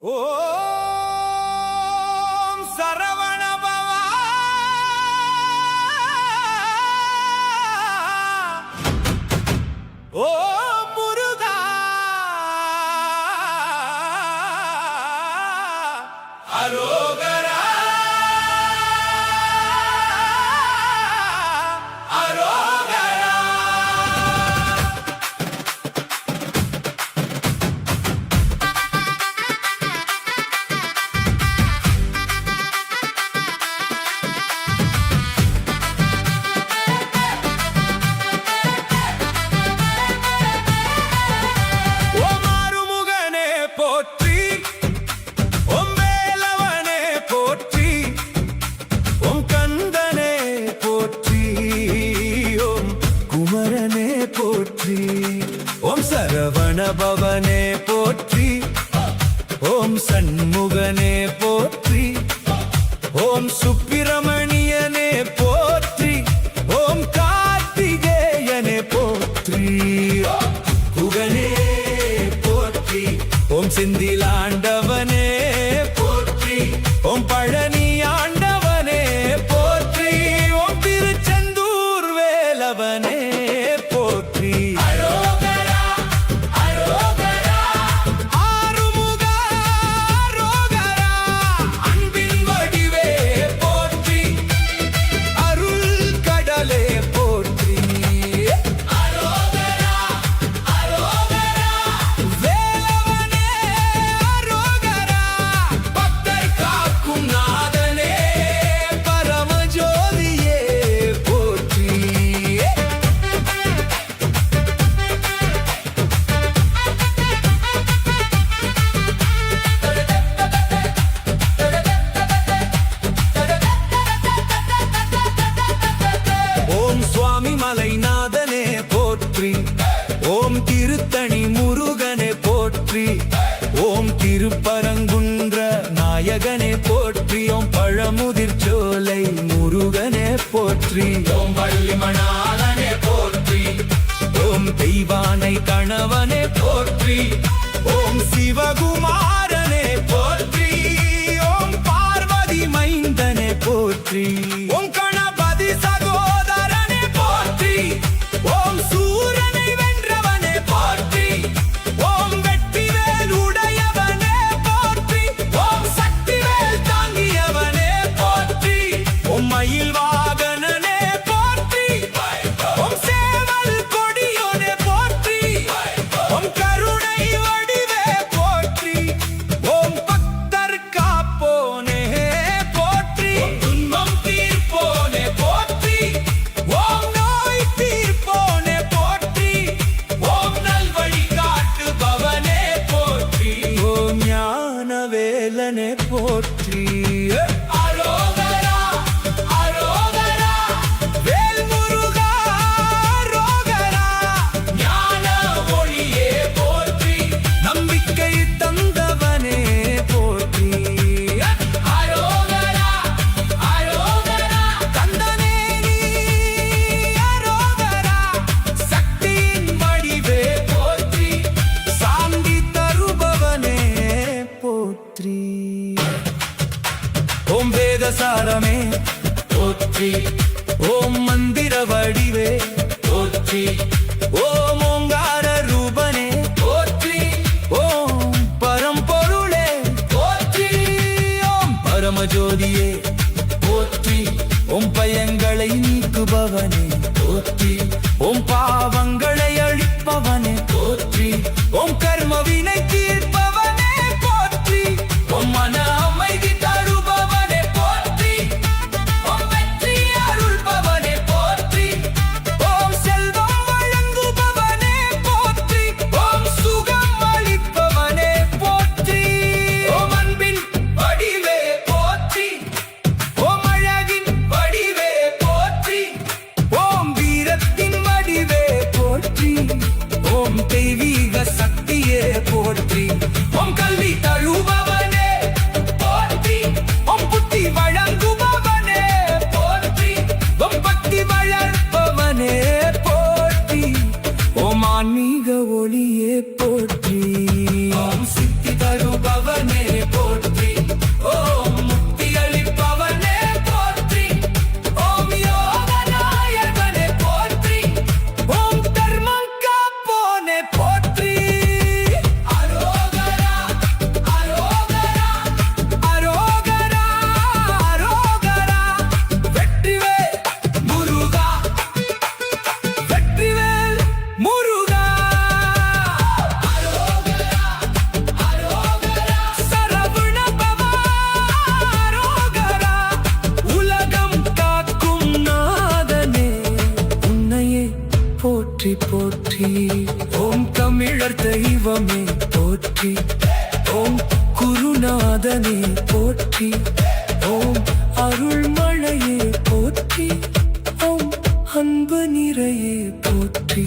ஓம் சரவண பவா ஓம் முருகா அரோகரா அரோகரா. ஓம் ஆறுமுகனே போற்றி, ஓம் வேலவனே போற்றி, ஓம் கந்தனே போற்றி, ஓம் குமரனே போற்றி, ஓம் சரவண பவனே போற்றி, ஓம் சண்முகனே போற்றி, ஓம் சுப்பிரமணியனே போற்றி, ஓம் கார்த்திகேயனே போற்றி, குகனே போற்றி, ஓம் செந்திலாண்டவனே போற்றி, ஓம் பழனி ஆண்டவனே போற்றி, ஓம் திருச்செந்தூர் வேலவனே போற்றி. அரோகரா அரோகரா ஆறுமுகா அரோகரா. அன்பின் வடிவே போற்றி, அருள் கடலே போற்றி. அரோகரா அரோகரா வேலவனே அரோகரா. பக்தர் காக்கும் நாதனே பரமஜோதியே போற்றி. ஓம் சுவாமி மலைநாதனே போற்றி, ஓம் திருத்தணி முருகனே போற்றி, ஓம் திருப்பரங்குன்ற நாயகனே போற்றி, ஓம் பழமுதிர் சோலை முருகனே போற்றி, ஓம் வள்ளிமணாலனே போற்றி, ஓம் தெய்வானை கணவனே போற்றி, ஓம் சிவகுமாரனே போற்றி, ஓம் பார்வதி மைந்தனே போற்றி, ஓம் கணபதி சகோதரனே போற்றி, ஓம் சூரனை வென்றவனே போற்றி, ஓம் வெற்றிவேல் உடையவனே போற்றி, ஓம் சக்திவேல் தாங்கியவனே போற்றி, ஓம் மயில் வாகனனே போற்றி, ஓம் சேவல் கொடியோனே போற்றி, ஓம் கருணை வடிவே போற்றி, ஓம் பக்தர் காப்போனே போற்றி, துன்பம் தீர்ப்போனே போற்றி, ஓம் நோய் தீர்ப்போனே போற்றி, ஓம் நல்வழி காட்டுபவனே போற்றி, ஓம் ஞானவேலனே போற்றி. அரோகரா அரோகரா வேல் முருகா அரோகரா. ஞான ஒளியே போற்றி, நம்பிக்கை தந்தவனே போற்றி. அரோகரா அரோகரா கந்தனே நீ அரோகரா. சக்தியின் வடிவே போற்றி, சாந்தி தருபவனே போற்றி. ஓம் வேதசாரமே போற்றி, ஓம் மந்திர வடிவே போற்றி, ஓம் ஓங்கார ரூபனே போற்றி, ஓம் பரம்பொருளே போற்றி, ஓம் பரமஜோதியே போற்றி, ஓம் பயங்களை நீக்குபவனே போற்றி, ஓம் பாவங்களை அழிப்பவனே போற்றி, ஓம் கர்மவினை தீர்ப்பவனே போற்றி, ஓம் மன அமைதி தருபவனே போற்றி, ஓம் வெற்றி அருள்பவனே போற்றி, ஓம் செல்வம் வழங்குபவனே போற்றி, ஓம் சுகம் அளிப்பவனே போற்றி, ஓம் அன்பின் வடிவே போற்றி, ஓம் அழகின் வடிவே போற்றி, ஓம் வீரத்தின் குருநாதனே போற்றி. ஓம் அருள்மழையே போற்றி. ஓம் அன்பு நிறையே போற்றி.